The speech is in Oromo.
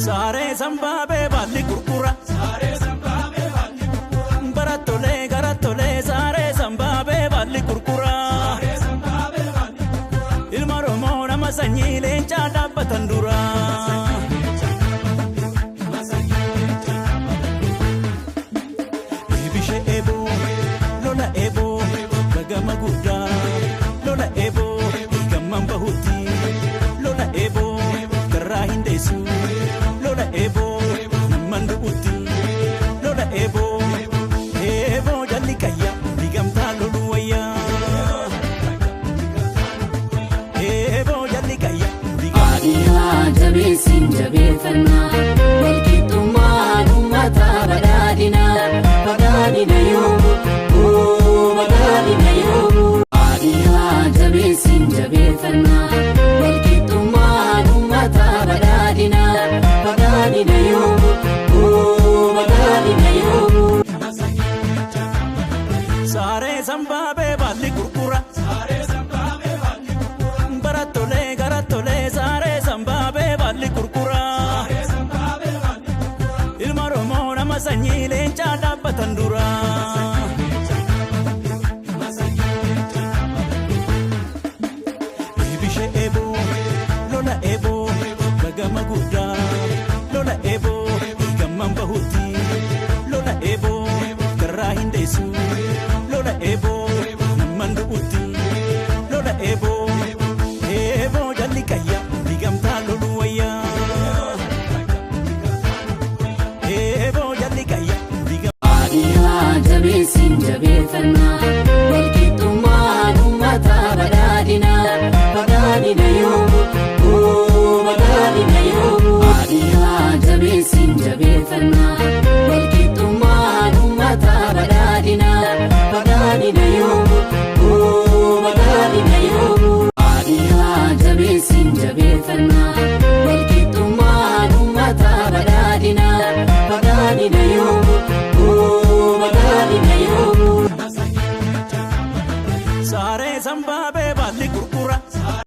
Sare sambabe balli kurkura. Baratole garatole sare sambabe balli kurkura. Ilma Oromoo nama sanyii leencaa dhaabbatan dura. Ibishee eeboo lola eeboo bagama guddaa lola eeboo gamman bahuutti lola eeboo garraa hin deessu lola eeboo namman du'utti lola eeboo eeboo jalli qayya digamtaa lolu wayyaa eeboo jalli qayya Adiyaa jabeessin jabeeffannaa walqixxummaan uummataa badhaadhina yoo Adiyaa jabeessin jabeeffannaa walqixxummaan uummataa badhaadhina yoo Sare sambabe balli kurkura. Baratole garatole sare sambabe balli kurkura. Ilma Oromoo nama sanyii leencaa dhaabbatan dura. Ibishee eeboo lola eeboo bagama guddaa lola eeboo gamman bahuutti lola eeboo garraa hin deessu lola eeboo namman du'utti lola eeboo eeboo jalli qayya digamtaa lolu wayyaa eeboo jalli qayya Adiyaa jabeessin jabeeffannaa walqixxummaan uummataa badhaadhina yoo Adiyaa jabeessin jabeeffannaa walqixxummaan uummataa badhaadhina yoo Adiyaa jabeessin jabeeffannaa